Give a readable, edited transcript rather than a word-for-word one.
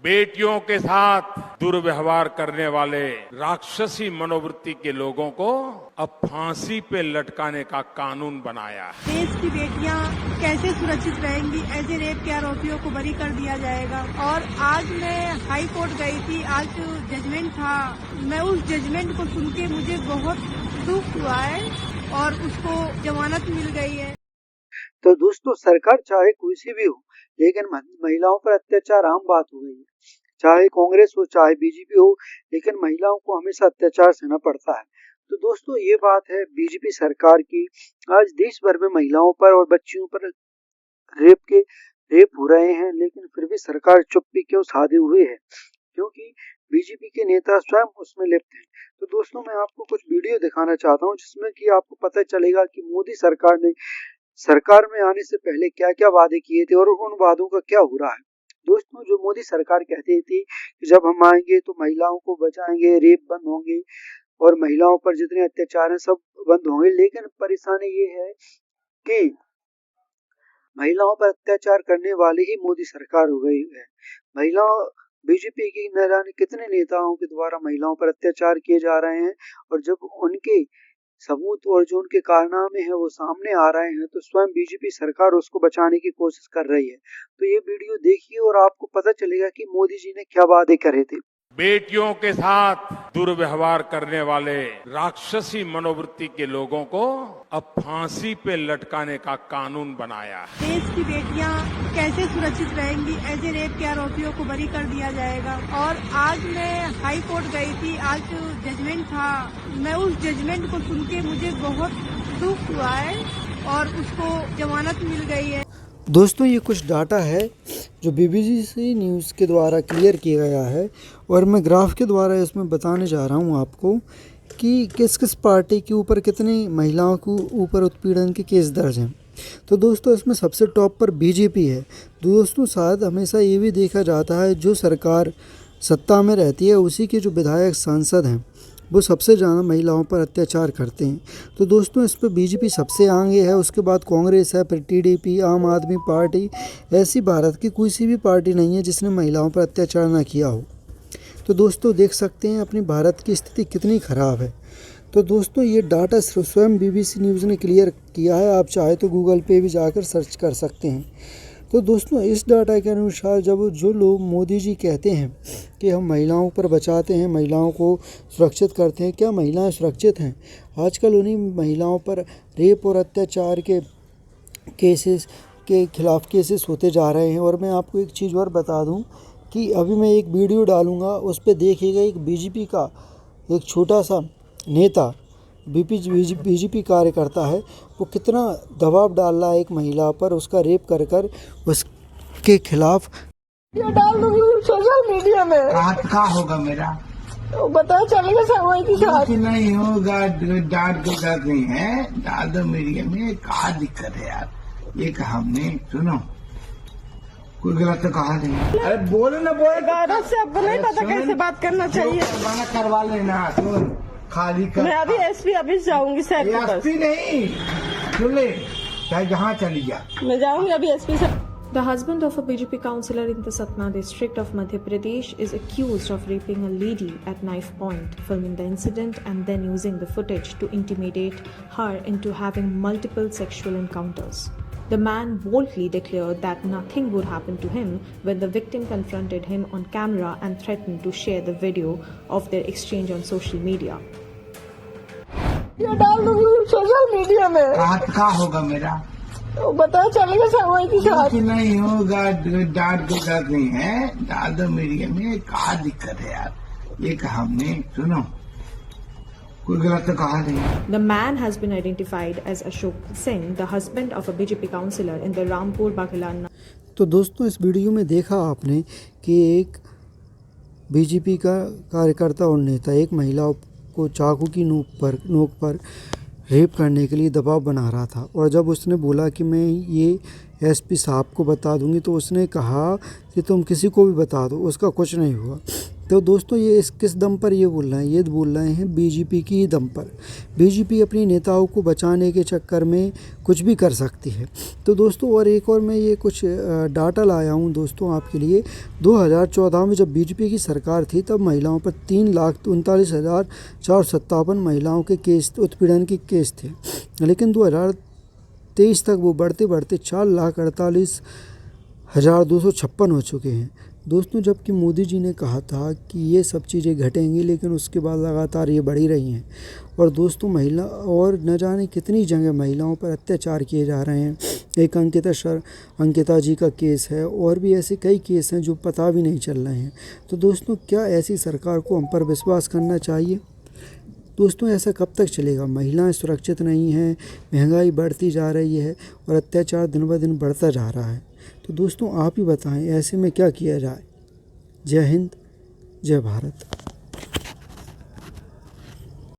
बेटियों के साथ दुर्व्यवहार करने वाले राक्षसी मनोवृत्ति के लोगों को अब फांसी पे लटकाने का कानून बनाया है। देश की बेटियां कैसे सुरक्षित रहेंगी, ऐसे रेप के आरोपियों को बरी कर दिया जाएगा। और आज मैं हाई कोर्ट गई थी, आज जजमेंट था। मैं उस जजमेंट को सुन के मुझे बहुत दुख हुआ है और उसको जमानत मिल गई है। तो दोस्तों, सरकार चाहे कोई सी भी हो, लेकिन महिलाओं पर अत्याचार आम बात हो गई है। चाहे कांग्रेस हो चाहे बीजेपी हो, लेकिन महिलाओं को हमेशा अत्याचार सहना पड़ता है। तो दोस्तों, ये बात है बीजेपी सरकार की। आज देश भर में महिलाओं पर और बच्चियों पर रेप हो रहे हैं, लेकिन फिर भी सरकार चुप्पी क्यों साधे हुए है? क्योंकि बीजेपी के नेता स्वयं उसमें लिप्त हैं। तो दोस्तों, मैं आपको कुछ वीडियो दिखाना चाहता हूँ जिसमें कि आपको पता चलेगा कि मोदी सरकार ने सरकार में आने से पहले क्या क्या वादे किए थे और उन वादों का क्या हो रहा है। दोस्तों, जो मोदी सरकार कहती थी कि जब हम आएंगे तो महिलाओं को बचाएंगे, रेप बंद होंगे और महिलाओं पर जितने अत्याचार हैं सब बंद होंगे, लेकिन परेशानी ये है कि महिलाओं पर अत्याचार करने वाली ही मोदी सरकार हो गई है। महिलाओं बीजेपी की न जाने कितने नेताओं के द्वारा महिलाओं पर अत्याचार किए जा रहे हैं, और जब उनके सबूत और जो उनके कारनामे हैं वो सामने आ रहे हैं तो स्वयं बीजेपी सरकार उसको बचाने की कोशिश कर रही है। तो ये वीडियो देखिए और आपको पता चलेगा कि मोदी जी ने क्या वादे करे थे। बेटियों के साथ दुर्व्यवहार करने वाले राक्षसी मनोवृत्ति के लोगों को अब फांसी पे लटकाने का कानून बनाया है। देश की बेटियां कैसे सुरक्षित रहेंगी, ऐसे रेप के आरोपियों को बरी कर दिया जाएगा। और आज मैं हाई कोर्ट गई थी, आज जजमेंट था। मैं उस जजमेंट को सुन के मुझे बहुत दुख हुआ है और उसको जमानत मिल गई है। दोस्तों, ये कुछ डाटा है जो बीबीसी न्यूज़ के द्वारा क्लियर किया गया है और मैं ग्राफ के द्वारा इसमें बताने जा रहा हूँ आपको कि किस किस पार्टी के ऊपर कितनी महिलाओं को ऊपर उत्पीड़न के केस दर्ज हैं। तो दोस्तों, इसमें सबसे टॉप पर बीजेपी है। दोस्तों, शायद हमेशा ये भी देखा जाता है जो सरकार सत्ता में रहती है उसी के जो विधायक सांसद हैं वो सबसे ज़्यादा महिलाओं पर अत्याचार करते हैं। तो दोस्तों, इस पर बीजेपी सबसे आगे है, उसके बाद कांग्रेस है, फिर टीडीपी, आम आदमी पार्टी। ऐसी भारत की कोई सी भी पार्टी नहीं है जिसने महिलाओं पर अत्याचार ना किया हो। तो दोस्तों, देख सकते हैं अपनी भारत की स्थिति कितनी ख़राब है। तो दोस्तों, ये डाटा स्वयं बीबीसी न्यूज़ ने क्लियर किया है। आप चाहे तो गूगल पे भी जाकर सर्च कर सकते हैं। तो दोस्तों, इस डाटा के अनुसार जब जो लोग मोदी जी कहते हैं कि हम महिलाओं पर बचाते हैं, महिलाओं को सुरक्षित करते हैं, क्या महिलाएं सुरक्षित हैं? आजकल उन्हीं महिलाओं पर रेप और अत्याचार के केसेस के खिलाफ केसेस होते जा रहे हैं। और मैं आपको एक चीज़ और बता दूं कि अभी मैं एक वीडियो डालूंगा, उस पर देखिएगा एक बीजेपी का एक छोटा सा नेता बीजेपी कार्यकर्ता है, वो कितना दबाव डाल रहा है एक महिला पर, उसका रेप कर कर उसके खिलाफ डाल दूंगी सोशल मीडिया में। का होगा मेरा तो पता चलेगा समय के साथ। कि नहीं होगा, डांट के डर नहीं है, डाल दो मीडिया में। क्या दिक्कत है यार, ये कहा हमने, सुनो कोई गलत तो कहा नहीं। अरे बोलो ना, गौरव से आपको नहीं पता कैसे बात करना चाहिए। करवा लेना, सुन खाली कर। मैं अभी एसपी ऑफिस जाऊंगी सर के पास। एसपी नहीं, सुन ले, चाहे जहाँ चली जा, मैं जाऊंगी अभी एसपी से। The husband of a BJP councillor in the Satna district of Madhya Pradesh is accused of raping a lady at knife point, filming the incident and then using the footage to intimidate her into having multiple sexual encounters. The man boldly declared that nothing would happen to him when the victim confronted him on camera and threatened to share the video of their exchange on social media. ये डाल दूंगी social media में। का होगा मेरा तो पता चलेगा समय के साथ। कि नहीं होगा, डांट के डर नहीं है, डाल दो मीडिया में। क्या दिक्कत है यार, ये कहा हमने, सुनो कोई गलत तो कहा नहीं। The man has been identified as Ashok Singh, the husband of a BJP councillor in the Rampur Baghlan. तो दोस्तों, इस वीडियो में देखा आपने कि एक बीजेपी का कार्यकर्ता और नेता एक महिला को चाकू की नोक पर रेप करने के लिए दबाव बना रहा था। और जब उसने बोला कि मैं ये एसपी साहब को बता दूंगी तो उसने कहा कि तुम किसी को भी बता दो, उसका कुछ नहीं हुआ। तो दोस्तों ये किस दम पर ये बोल रहे हैं? ये बोल रहे हैं बीजेपी की ही दम पर। बीजेपी अपनी नेताओं को बचाने के चक्कर में कुछ भी कर सकती है। तो दोस्तों और एक और मैं ये कुछ डाटा लाया हूँ दोस्तों आपके लिए। 2014 में जब बीजेपी की सरकार थी तब महिलाओं पर 3,39,457 महिलाओं के केस, उत्पीड़न के केस थे, लेकिन 2023 तक वो बढ़ते बढ़ते 4,48,256 हो चुके हैं दोस्तों। जबकि मोदी जी ने कहा था कि ये सब चीज़ें घटेंगी, लेकिन उसके बाद लगातार ये बढ़ी रही हैं। और दोस्तों महिला और न जाने कितनी जगह महिलाओं पर अत्याचार किए जा रहे हैं। एक अंकिता जी का केस है, और भी ऐसे कई केस हैं जो पता भी नहीं चल रहे हैं। तो दोस्तों क्या ऐसी सरकार को हम पर विश्वास करना चाहिए? दोस्तों ऐसा कब तक चलेगा? महिलाएं सुरक्षित नहीं हैं, महंगाई बढ़ती जा रही है और अत्याचार दिन ब दिन बढ़ता जा रहा है। तो दोस्तों आप ही बताएं ऐसे में क्या किया जाए? जय हिंद, जय भारत।